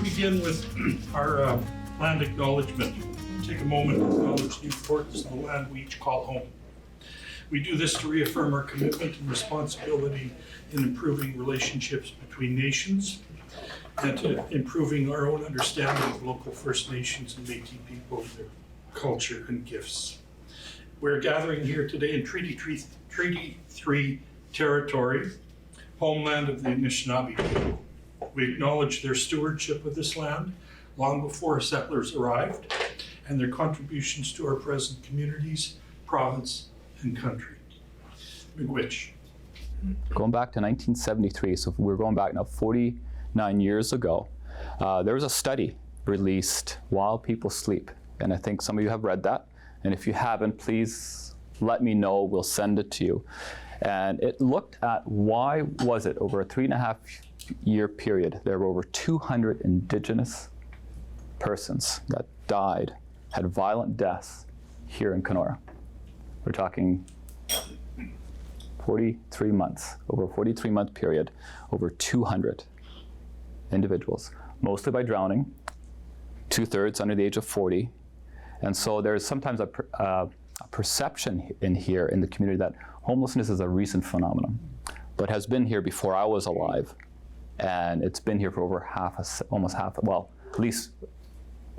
begin with our land acknowledgement, take a moment to acknowledge the importance of the land we each call home. We do this to reaffirm our commitment and responsibility in improving relationships between nations and to improving our own understanding of local First Nations and Métis people, their culture and gifts. We're gathering here today in Treaty 3 territory, homeland of the Anishinaabe people. We acknowledge their stewardship of this land long before settlers arrived and their contributions to our present communities, province, and country. Miigwech. Going back to 1973, so we're going back now 49 years ago, there was a study released, While People Sleep, and I think some of you have read that, and if you haven't, please let me know, we'll send it to you. And it looked at why was it over a 3.5-year period, there were over 200 Indigenous persons that died, had violent deaths here in Kenora. We're talking 43 months, over a 43-month period, over 200 individuals, mostly by drowning, 2/3 under the age of 40. And so there's sometimes a perception in here in the community that homelessness is a recent phenomenon, but has been here before I was alive. And it's been here for over almost half, well, at least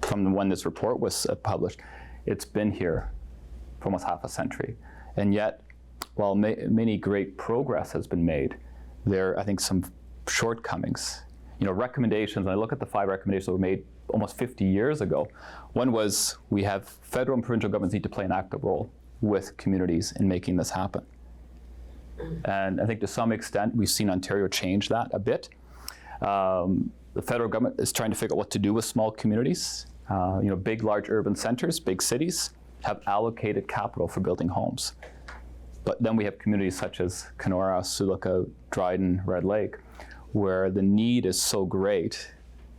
from when this report was published, it's been here for almost half a century. And yet, while many great progress has been made, there are, I think, some shortcomings. You know, recommendations, when I look at the 5 recommendations that were made almost 50 years ago, one was we have federal and provincial governments need to play an active role with communities in making this happen. And I think to some extent, we've seen Ontario change that a bit. The federal government is trying to figure out what to do with small communities. You know, big, large urban centers, big cities have allocated capital for building homes. But then we have communities such as Kenora, Sulika, Dryden, Red Lake, where the need is so great,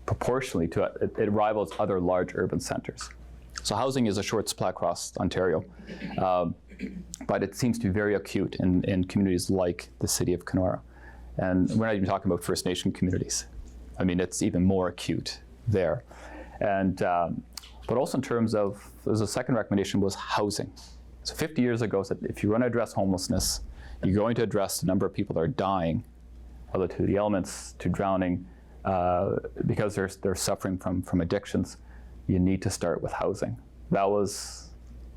proportionally to it, it rivals other large urban centers. So housing is a short supply across Ontario, but it seems to be very acute in communities like the city of Kenora. And we're not even talking about First Nation communities. I mean, it's even more acute there. And, but also in terms of, there's a second recommendation was housing. So 50 years ago said if you want to address homelessness, you're going to address the number of people that are dying, whether to the elements, to drowning, because they're suffering from addictions, you need to start with housing. That was,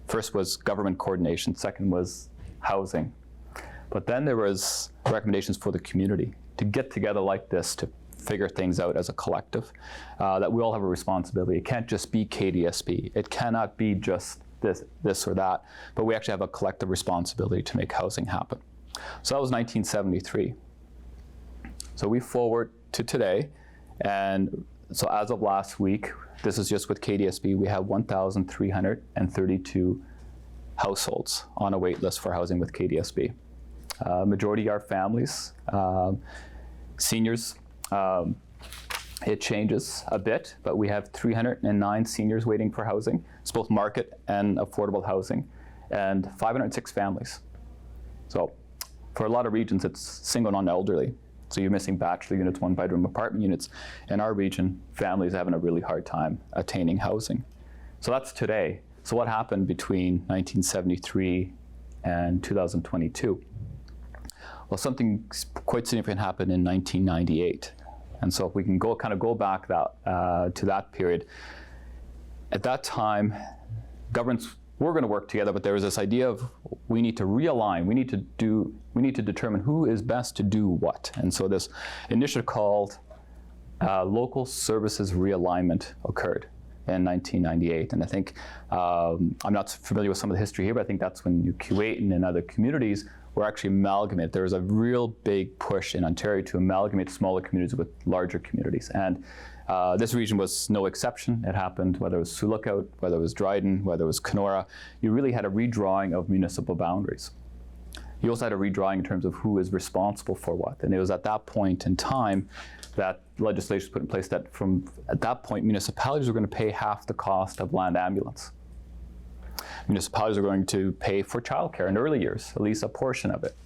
first was government coordination, second was housing. But then there was recommendations for the community to get together like this to figure things out as a collective, that we all have a responsibility. It can't just be KDSB. It cannot be just this or that, but we actually have a collective responsibility to make housing happen. So that was 1973. So we forward to today, and so as of last week, this is just with KDSB, we have 1,332 households on a wait list for housing with KDSB. Majority are families, seniors. It changes a bit, but we have 309 seniors waiting for housing. It's both market and affordable housing, and 506 families. So for a lot of regions, it's single non-elderly. So you're missing bachelor units, 1-bedroom apartment units. In our region, families are having a really hard time attaining housing. So that's today. So what happened between 1973 and 2022? Well, something quite significant happened in 1998. And so if we can go back to that period, at that time, governments were going to work together, but there was this idea of we need to realign, we need to determine who is best to do what. And so this initiative called Local Services Realignment occurred in 1998. And I think, I'm not familiar with some of the history here, but I think that's when Kuwait and other communities were actually amalgamated. There was a real big push in Ontario to amalgamate smaller communities with larger communities. And this region was no exception. It happened whether it was Sioux Lookout, whether it was Dryden, whether it was Kenora. You really had a redrawing of municipal boundaries. You also had a redrawing in terms of who is responsible for what. And it was at that point in time that legislation was put in place that at that point, municipalities were going to pay half the cost of land ambulance. Municipalities are going to pay for childcare in early years, at least a portion of it.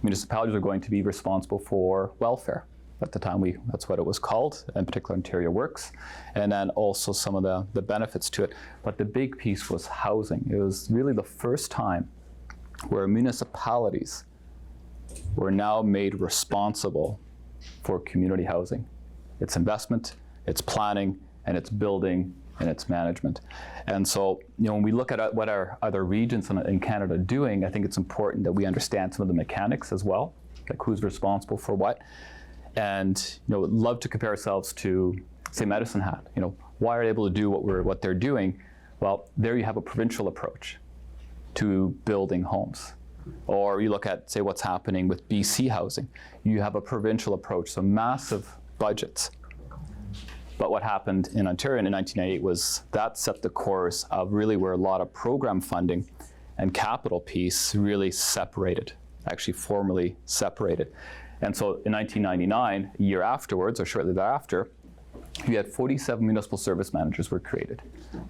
Municipalities are going to be responsible for welfare. At the time, that's what it was called, in particular Interior Works, and then also some of the benefits to it. But the big piece was housing. It was really the first time where municipalities were now made responsible for community housing. Its investment, its planning, and its building, and its management. And so, when we look at what our other regions in Canada are doing, I think it's important that we understand some of the mechanics as well, like who's responsible for what. And love to compare ourselves to, say, Medicine Hat. Why are they able to do what they're doing? Well, there you have a provincial approach to building homes. Or you look at, say, what's happening with BC housing. You have a provincial approach, so massive budgets. But what happened in Ontario in 1998 was that set the course of really where a lot of program funding and capital piece really separated, actually formally separated. And so in 1999, a year afterwards, or shortly thereafter, you had 47 municipal service managers were created,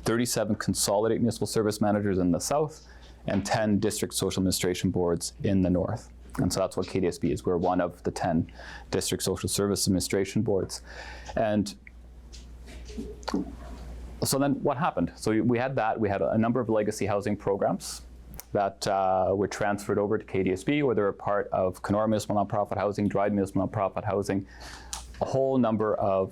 37 consolidated municipal service managers in the south, and 10 district social administration boards in the north. And so that's what KDSB is. We're one of the 10 district social service administration boards. And so then what happened? So we had that. We had a number of legacy housing programs that were transferred over to KDSB, or they were part of Kenora Municipal Nonprofit Housing, Dryden Municipal Nonprofit Housing, a whole number of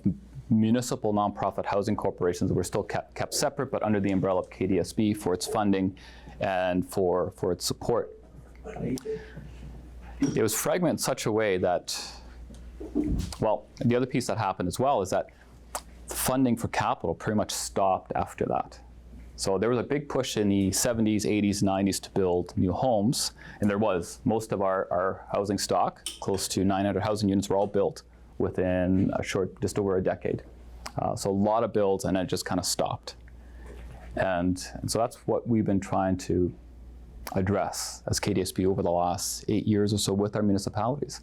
municipal nonprofit housing corporations that were still kept separate, but under the umbrella of KDSB for its funding and for its support. It was fragmented in such a way that, well, the other piece that happened as well is that funding for capital pretty much stopped after that. So there was a big push in the 70s, 80s, 90s to build new homes, and there was. Most of our housing stock, close to 900 housing units, were all built within just over a decade. So a lot of builds, and it just kind of stopped. And so that's what we've been trying to address as KDSB over the last 8 years or so with our municipalities.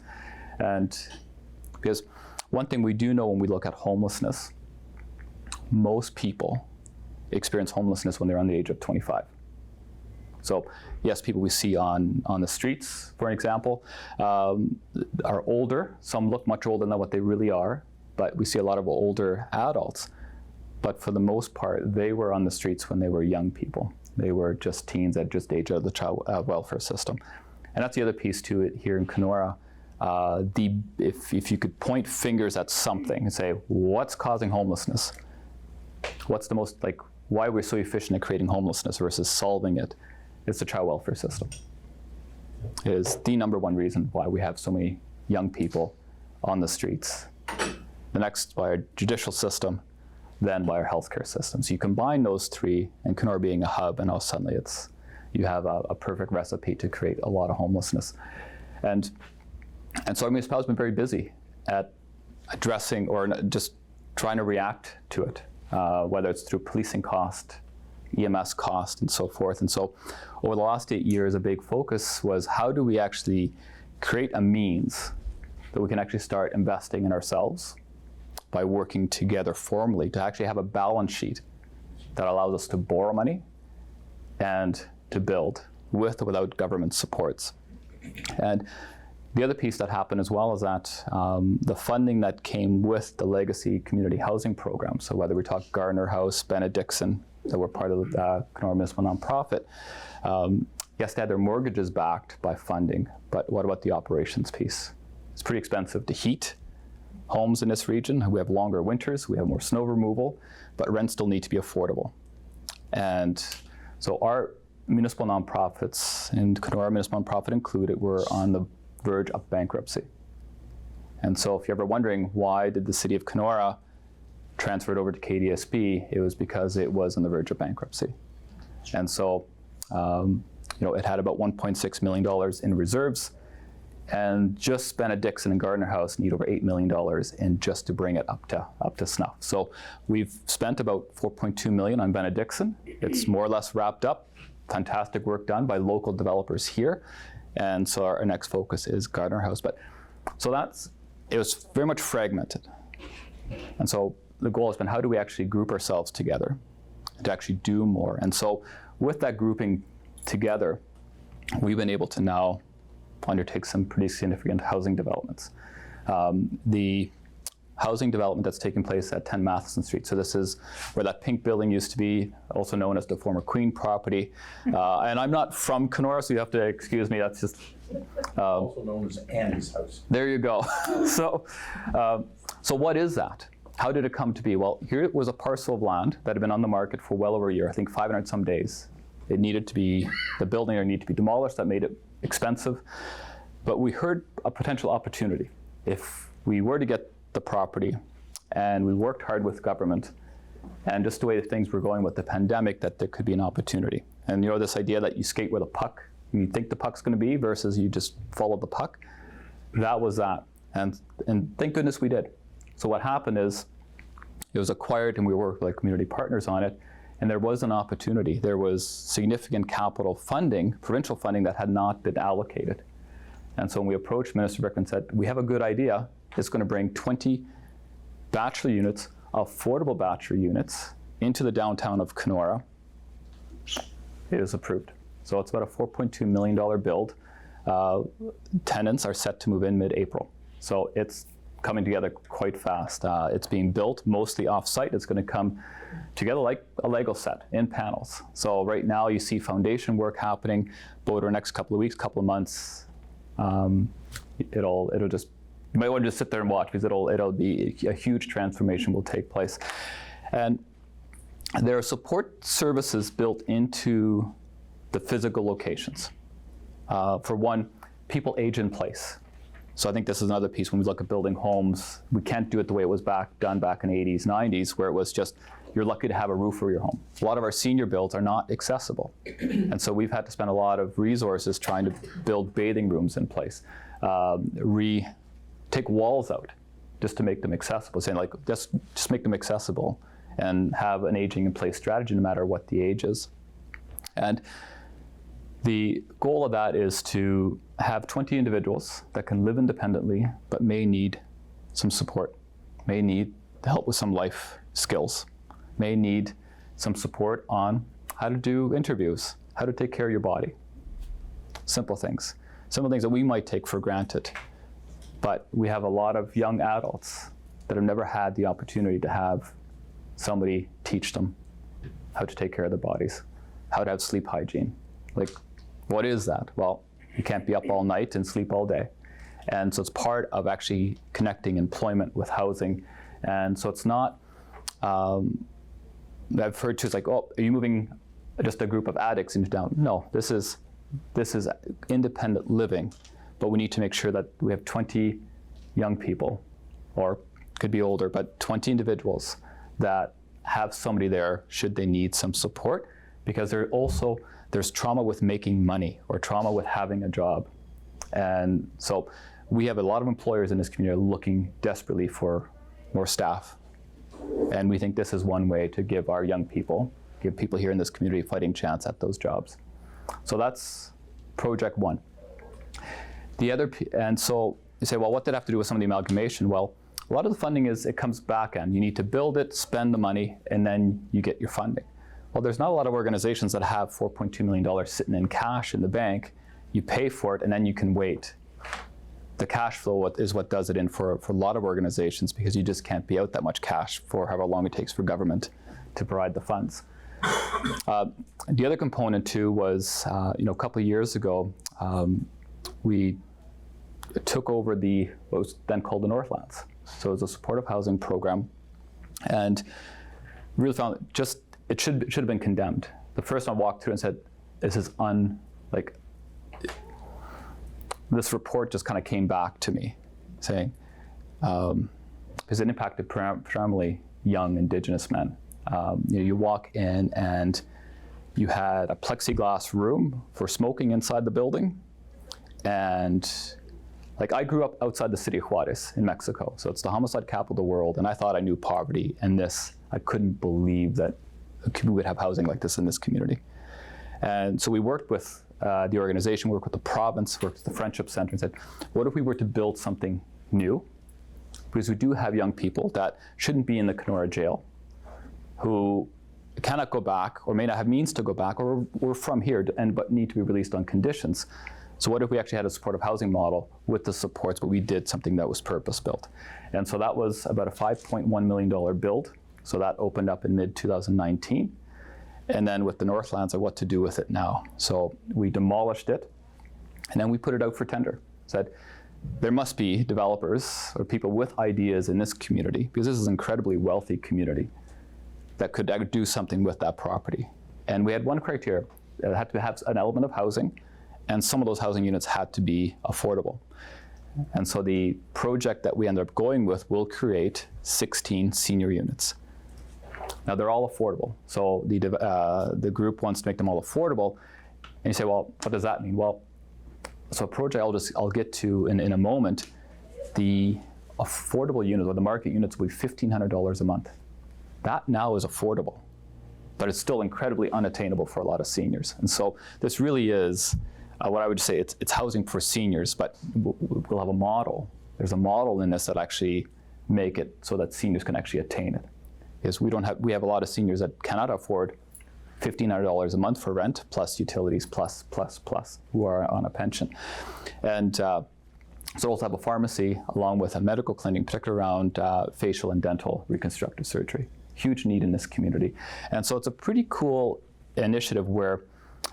And because one thing we do know when we look at homelessness, most people experience homelessness when they're under the age of 25. So yes, people we see on the streets, for example, are older. Some look much older than what they really are, but we see a lot of older adults. But for the most part, they were on the streets when they were young people. They were just teens that just aged out of the child welfare system. And that's the other piece to it here in Kenora. If you could point fingers at something and say, what's causing homelessness? What's the most, why we're so efficient at creating homelessness versus solving it? It's the child welfare system. It is the number one reason why we have so many young people on the streets. The next by our judicial system, then by our healthcare system. So you combine those three, and Kenora being a hub, and all suddenly you have a perfect recipe to create a lot of homelessness. And so our municipality has been very busy at addressing or just trying to react to it, whether it's through policing cost, EMS cost, and so forth. And so over the last 8 years, a big focus was how do we actually create a means that we can actually start investing in ourselves by working together formally to actually have a balance sheet that allows us to borrow money and to build with or without government supports. And the other piece that happened as well is that the funding that came with the legacy community housing program, so whether we talk Gardner House, Benedictson, that were part of the Kenora Municipal Nonprofit, yes, they had their mortgages backed by funding, but what about the operations piece? It's pretty expensive to heat homes in this region. We have longer winters, we have more snow removal, but rents still need to be affordable. And so our municipal nonprofits, and Kenora Municipal Nonprofit included, were on the verge of bankruptcy. And so if you're ever wondering why did the city of Kenora transfer it over to KDSB, it was because it was on the verge of bankruptcy. And so it had about $1.6 million in reserves, and just Benedictson and Gardner House need over $8 million in just to bring it up to snuff. So we've spent about $4.2 million on Benedictson. It's more or less wrapped up. Fantastic work done by local developers here. And so our next focus is Gardner House. But so it was very much fragmented. And so the goal has been, how do we actually group ourselves together to actually do more? And so with that grouping together, we've been able to now undertake some pretty significant housing developments. The housing development that's taking place at 10 Matheson Street. So this is where that pink building used to be, also known as the former Queen property. And I'm not from Kenora, so you have to excuse me. That's just Also known as Annie's house. there you go. So what is that? How did it come to be? Well, here it was a parcel of land that had been on the market for well over a year, I think 500 some days. It needed to be, the building needed to be demolished. That made it expensive. But we heard a potential opportunity. If we were to get the property and we worked hard with government and just the way things were going with the pandemic, that there could be an opportunity. And this idea that you skate where the puck, you think the puck's going to be versus you just follow the puck, that was that. And thank goodness we did. So what happened is it was acquired and we worked with like community partners on it, and there was an opportunity. There was significant capital funding, provincial funding, that had not been allocated. And so when we approached Minister Brick and said, we have a good idea, it's going to bring 20 bachelor units, affordable bachelor units, into the downtown of Kenora, it is approved. So it's about a $4.2 million build. Tenants are set to move in mid-April. So it's coming together quite fast. It's being built mostly off-site. It's going to come together like a Lego set in panels. So right now you see foundation work happening, but over the next couple of weeks, couple of months, it'll just, you might want to just sit there and watch, because it'll be a huge transformation will take place. And there are support services built into the physical locations. For one, people age in place. So I think this is another piece when we look at building homes. We can't do it the way it was done back in the 80s, 90s, where it was just, you're lucky to have a roof over your home. A lot of our senior builds are not accessible. And so we've had to spend a lot of resources trying to build bathing rooms in place, take walls out just to make them accessible, saying like, just make them accessible and have an aging in place strategy no matter what the age is. And the goal of that is to have 20 individuals that can live independently but may need some support, may need help with some life skills, may need some support on how to do interviews, how to take care of your body. Simple things that we might take for granted. But we have a lot of young adults that have never had the opportunity to have somebody teach them how to take care of their bodies, how to have sleep hygiene. Like, what is that? Well, you can't be up all night and sleep all day. And so it's part of actually connecting employment with housing. And so it's not, I've heard too, it's like, oh, are you moving just a group of addicts into town? No, this is independent living, but we need to make sure that we have 20 young people, or could be older, but 20 individuals that have somebody there should they need some support, because there's trauma with making money or trauma with having a job. And so we have a lot of employers in this community looking desperately for more staff. And we think this is one way to give our young people, give people here in this community a fighting chance at those jobs. So that's project one. And so you say, well, what did it have to do with some of the amalgamation? Well, a lot of the funding it comes back end. You need to build it, spend the money, and then you get your funding. Well, there's not a lot of organizations that have $4.2 million sitting in cash in the bank. You pay for it, and then you can wait. The cash flow is what does it in for a lot of organizations, because you just can't be out that much cash for however long it takes for government to provide the funds. The other component too was, a couple of years ago, we took over what was then called the Northlands. So it was a supportive housing program, and really found it should have been condemned. The first one I walked through and said, this is this report just kind of came back to me saying, because it impacted primarily young Indigenous men. You walk in and you had a plexiglass room for smoking inside the building. And I grew up outside the city of Juarez in Mexico. So it's the homicide capital of the world. And I thought I knew poverty. And I couldn't believe that we would have housing like this in this community. And so we worked with the organization, worked with the province, worked with the Friendship Center, and said, what if we were to build something new? Because we do have young people that shouldn't be in the Kenora jail, who cannot go back or may not have means to go back, or were from here but need to be released on conditions. So what if we actually had a supportive housing model with the supports, but we did something that was purpose-built? And so that was about a $5.1 million build. So that opened up in mid-2019. And then with the Northlands, what to do with it now. So we demolished it, and then we put it out for tender. Said, there must be developers or people with ideas in this community, because this is an incredibly wealthy community, that could do something with that property. And we had one criteria. It had to have an element of housing, and some of those housing units had to be affordable. And so the project that we ended up going with will create 16 senior units. Now they're all affordable. So the group wants to make them all affordable. And you say, well, what does that mean? Well, so a project I'll get to in a moment, the affordable units or the market units will be $1,500 a month. That now is affordable, but it's still incredibly unattainable for a lot of seniors. And so this really is what I would say, it's housing for seniors, but we'll have a model. There's a model in this that actually make it so that seniors can actually attain it. Is we have a lot of seniors that cannot afford $1,500 a month for rent, plus utilities, plus, who are on a pension. And so we'll also have a pharmacy along with a medical clinic, particularly around facial and dental reconstructive surgery. Huge need in this community. And so it's a pretty cool initiative where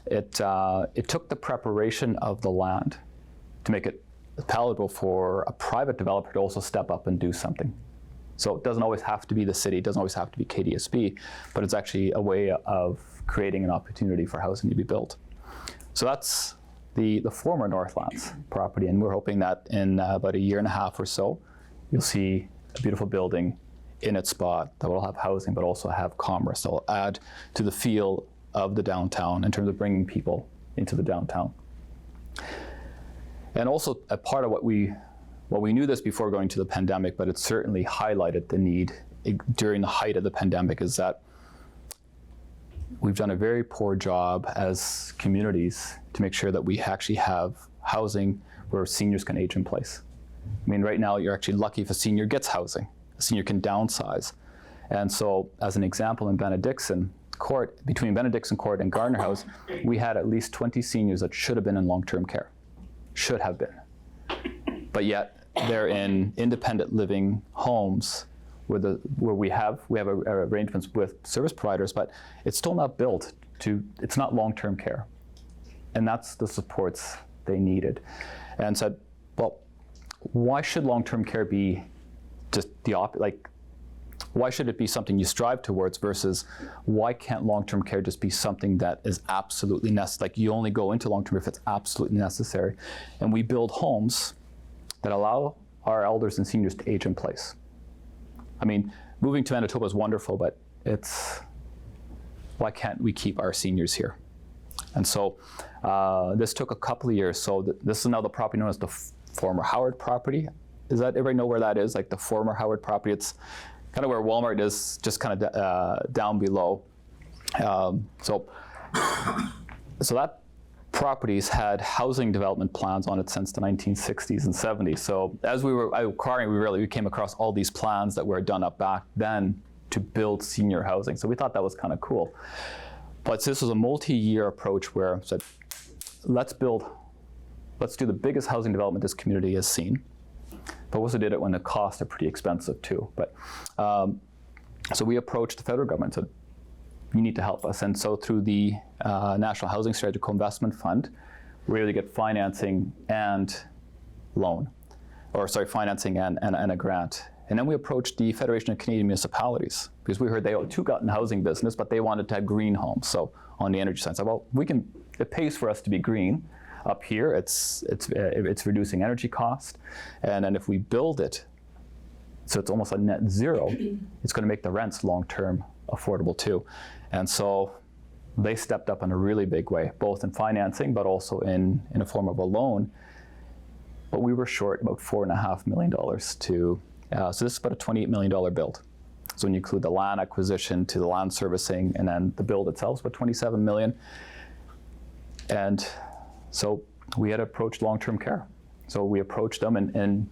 it took the preparation of the land to make it palatable for a private developer to also step up and do something. So it doesn't always have to be the city, it doesn't always have to be KDSB, but it's actually a way of creating an opportunity for housing to be built. So that's the former Northlands property, and we're hoping that in about a year and a half or so, you'll see a beautiful building in its spot that will have housing, but also have commerce that will add to the feel of the downtown in terms of bringing people into the downtown. And also a part of what we knew this before going to the pandemic, but it certainly highlighted the need during the height of the pandemic, is that we've done a very poor job as communities to make sure that we actually have housing where seniors can age in place. I mean, right now you're actually lucky if a senior gets housing. A senior can downsize. And so as an example, in Benedictson Court, between Benedictson Court and Gardner House, we had at least 20 seniors that should have been in long-term care. Should have been. But yet they're in independent living homes where we have arrangements with service providers, but it's still not built it's not long-term care. And that's the supports they needed. And said, well, why should long-term care be just the why should it be something you strive towards versus why can't long-term care just be something that is absolutely necessary? Like, you only go into long-term if it's absolutely necessary. And we build homes that allow our elders and seniors to age in place. I mean, moving to Manitoba is wonderful, but why can't we keep our seniors here? And so this took a couple of years. So this is now the property known as the former Howard property. Is that, everybody know where that is? Like the former Howard property, it's kind of where Walmart is, just kind of down below. So that property's had housing development plans on it since the 1960s and 70s. So as we were acquiring, we came across all these plans that were done up back then to build senior housing. So we thought that was kind of cool. But this was a multi-year approach where I said, let's do the biggest housing development this community has seen. But we also did it when the costs are pretty expensive too. But so we approached the federal government and said, you need to help us. And so through the National Housing Strategy Co-Investment Fund, we were able to get financing and financing and a grant. And then we approached the Federation of Canadian Municipalities, because we heard they too got in the housing business, but they wanted to have green homes. So on the energy side, so, well, it pays for us to be green. Up here, it's reducing energy cost. And then if we build it, so it's almost a net zero, it's going to make the rents long-term affordable too. And so they stepped up in a really big way, both in financing, but also in a form of a loan. But we were short about $4.5 million so this is about a $28 million build. So when you include the land acquisition to the land servicing and then the build itself, it's about $27 million. And so we had approached long-term care. So we approached them, and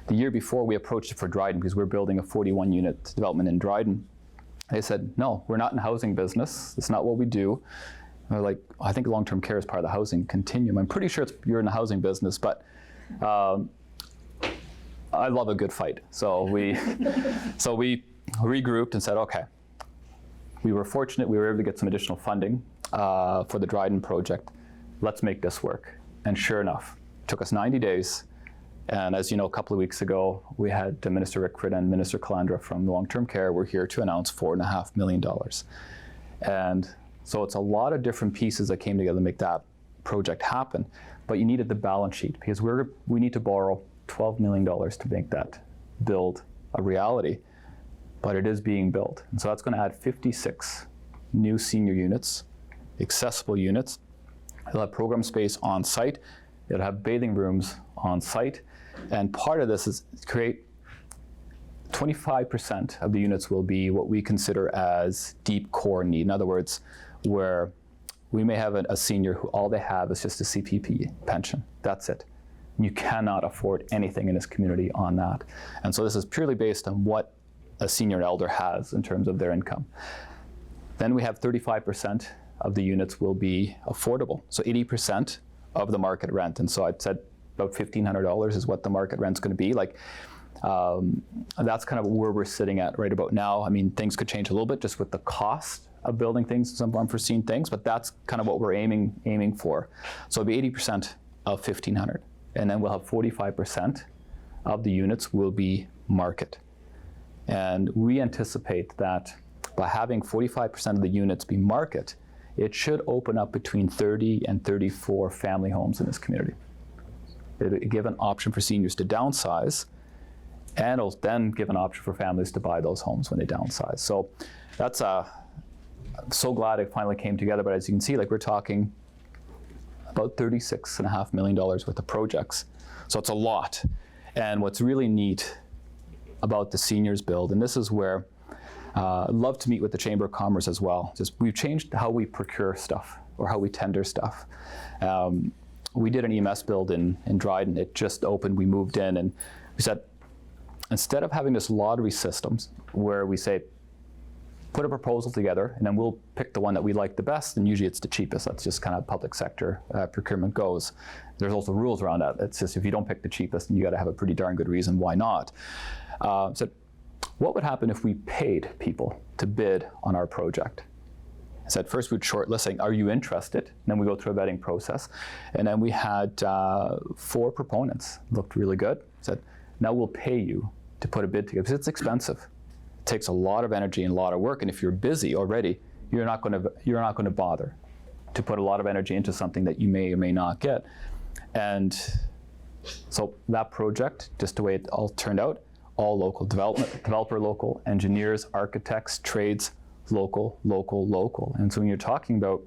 the year before we approached it for Dryden, because we're building a 41-unit development in Dryden. They said, no, we're not in the housing business. It's not what we do. Like, I think long-term care is part of the housing continuum. I'm pretty sure you're in the housing business, but I love a good fight. So we regrouped and said, okay, we were fortunate we were able to get some additional funding for the Dryden project. Let's make this work. And sure enough, it took us 90 days. And as you know, a couple of weeks ago, we had Minister Rickford and Minister Calandra from long-term care were here to announce $4.5 million. And so it's a lot of different pieces that came together to make that project happen. But you needed the balance sheet because we need to borrow $12 million to make that build a reality. But it is being built. And so that's going to add 56 new senior units, accessible units. It'll have program space on site. It'll have bathing rooms on site. And part of this is create 25% of the units will be what we consider as deep core need. In other words, where we may have a senior who all they have is just a CPP pension. That's it. You cannot afford anything in this community on that. And so this is purely based on what a senior elder has in terms of their income. Then we have 35% of the units will be affordable. So 80% of the market rent. And so I'd said about $1,500 is what the market rent's going to be. Like, that's kind of where we're sitting at right about now. I mean, things could change a little bit just with the cost of building things, some unforeseen things, but that's kind of what we're aiming for. So it'll be 80% of 1,500. And then we'll have 45% of the units will be market. And we anticipate that by having 45% of the units be market, it should open up between 30 and 34 family homes in this community. It'll give an option for seniors to downsize, and it'll then give an option for families to buy those homes when they downsize. So that's I'm so glad it finally came together, but as you can see, like, we're talking about $36.5 million worth of projects. So it's a lot. And what's really neat about the seniors build, and this is where I'd love to meet with the Chamber of Commerce as well. Just we've changed how we procure stuff or how we tender stuff. We did an EMS build in Dryden. It just opened, we moved in, and we said, instead of having this lottery systems where we say, put a proposal together and then we'll pick the one that we like the best, and usually it's the cheapest. That's just kind of public sector procurement goes. There's also rules around that. It's just if you don't pick the cheapest, then you got to have a pretty darn good reason why not. So what would happen if we paid people to bid on our project? I said, first we'd shortlist saying, are you interested? And then we go through a vetting process. And then we had 4 proponents. Looked really good. Said, now we'll pay you to put a bid together, because it's expensive. It takes a lot of energy and a lot of work. And if you're busy already, you're not going to bother to put a lot of energy into something that you may or may not get. And so that project, just the way it all turned out, all local developer local, engineers, architects, trades, local. And so when you're talking about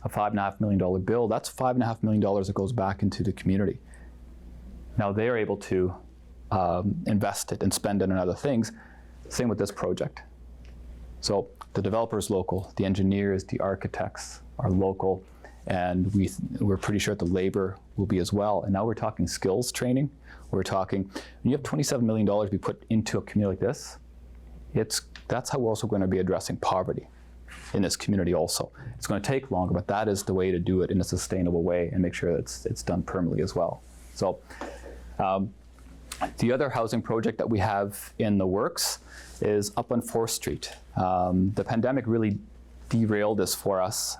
a $5.5 million bill, that's $5.5 million that goes back into the community. Now they're able to invest it and spend it on other things. Same with this project. So the developers local, the engineers, the architects are local, and we're pretty sure the labor will be as well. And now we're talking skills training. We're talking, when you have $27 million to be put into a community like this, that's how we're also going to be addressing poverty in this community also. It's going to take longer, but that is the way to do it in a sustainable way and make sure that it's done permanently as well. So the other housing project that we have in the works is up on 4th Street. The pandemic really derailed this for us.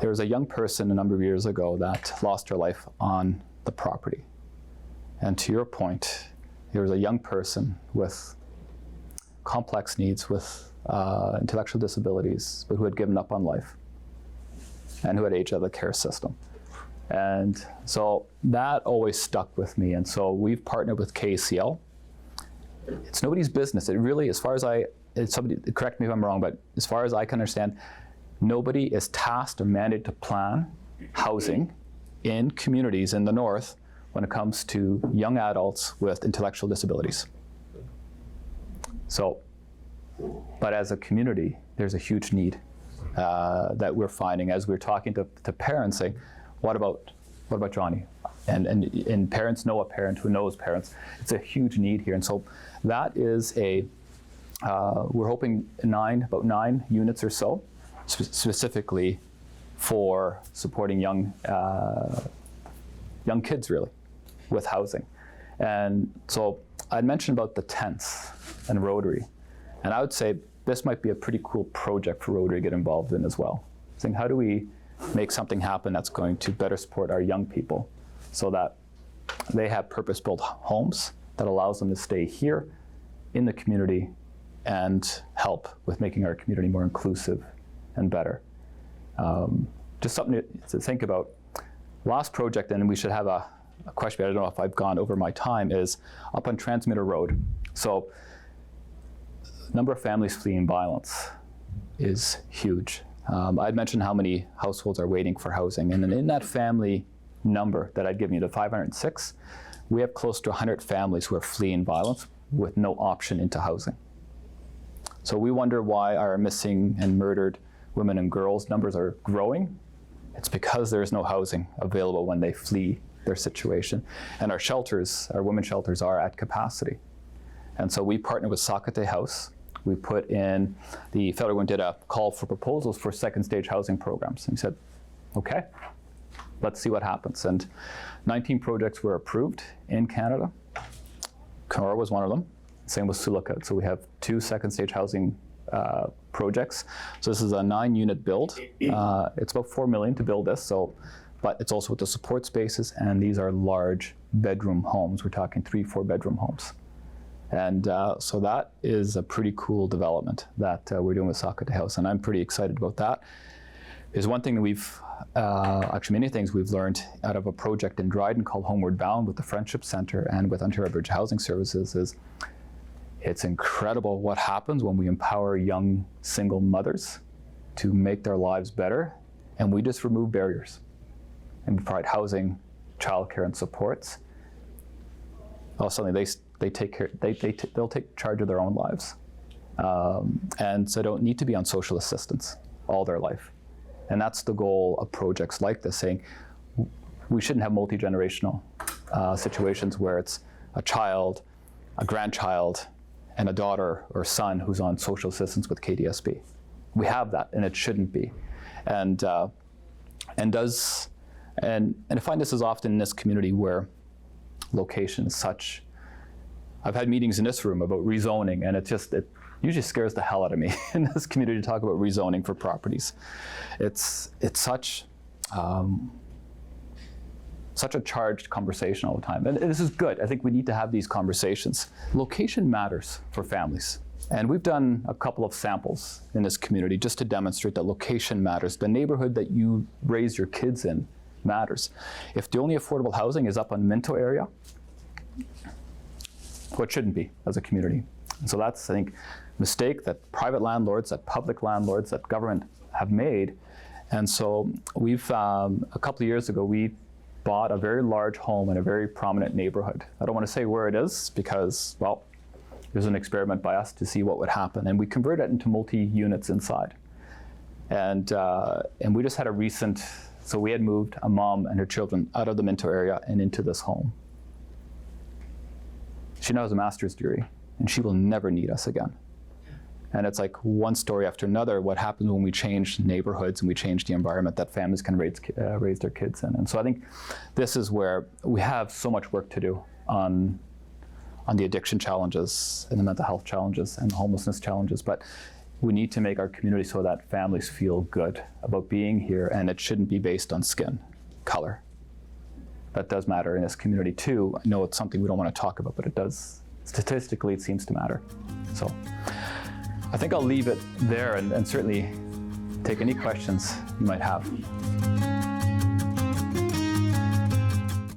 There was a young person a number of years ago that lost her life on the property. And to your point, there was a young person with complex needs, with intellectual disabilities, but who had given up on life and who had aged out of the care system. And so that always stuck with me. And so we've partnered with KCL. It's nobody's business. It really, as far as somebody correct me if I'm wrong, but as far as I can understand, nobody is tasked or mandated to plan housing in communities in the north when it comes to young adults with intellectual disabilities. So, but as a community, there's a huge need that we're finding as we're talking to parents, saying, what about Johnny? And parents know a parent who knows parents. It's a huge need here. And so that is we're hoping about 9 units or so specifically for supporting young kids, really, with housing. And so I'd mentioned about the tents and Rotary, and I would say this might be a pretty cool project for Rotary to get involved in as well. Saying, how do we make something happen that's going to better support our young people so that they have purpose-built homes that allows them to stay here in the community and help with making our community more inclusive and better. Just something to think about. Last project, and we should have a question, but I don't know if I've gone over my time, is up on Transmitter Road. So number of families fleeing violence is huge. I'd mentioned how many households are waiting for housing, and in that family number that I'd given you, the 506, we have close to 100 families who are fleeing violence with no option into housing. So we wonder why our missing and murdered women and girls numbers are growing. It's because there's no housing available when they flee their situation. And our shelters, our women's shelters, are at capacity. And so we partnered with Sakate House. We put in, the federal government did a call for proposals for second stage housing programs. And we said, okay, let's see what happens. And 19 projects were approved in Canada. Kenora was one of them. Same with Sulaka. So we have 2 second stage housing projects. So this is a 9-unit build. It's about $4 million to build this. But it's also with the support spaces, and these are large bedroom homes. We're talking 3-4 bedroom homes. And so that is a pretty cool development that we're doing with Sakate House, and I'm pretty excited about that. There's one thing that we've, actually many things we've learned out of a project in Dryden called Homeward Bound with the Friendship Center and with Ontario Bridge Housing Services is it's incredible what happens when we empower young single mothers to make their lives better, and we just remove barriers and provide housing, childcare, and supports. All of a sudden, they'll take charge of their own lives, and so don't need to be on social assistance all their life. And that's the goal of projects like this, saying we shouldn't have multi-generational situations where it's a child, a grandchild, and a daughter or son who's on social assistance with KDSB. We have that, and it shouldn't be. And I find this is often in this community where location is such. I've had meetings in this room about rezoning, and it usually scares the hell out of me in this community to talk about rezoning for properties. It's such a charged conversation all the time. And this is good. I think we need to have these conversations. Location matters for families. And we've done a couple of samples in this community just to demonstrate that location matters. The neighborhood that you raise your kids in matters. If the only affordable housing is up on Minto area, well, it shouldn't be as a community. And so that's, I think, mistake that private landlords, that public landlords, that government have made. And so we've, a couple of years ago, we bought a very large home in a very prominent neighborhood. I don't want to say where it is because, well, it was an experiment by us to see what would happen. And we converted it into multi-units inside. And we just had a recent, so we had moved a mom and her children out of the Minto area and into this home. She now has a master's degree, and she will never need us again. And it's like one story after another, what happens when we change neighborhoods and we change the environment that families can raise their kids in. And so I think this is where we have so much work to do on the addiction challenges and the mental health challenges and the homelessness challenges. But we need to make our community so that families feel good about being here, and it shouldn't be based on skin color. That does matter in this community too. I know it's something we don't want to talk about, but it does. Statistically, it seems to matter. So I think I'll leave it there and certainly take any questions you might have.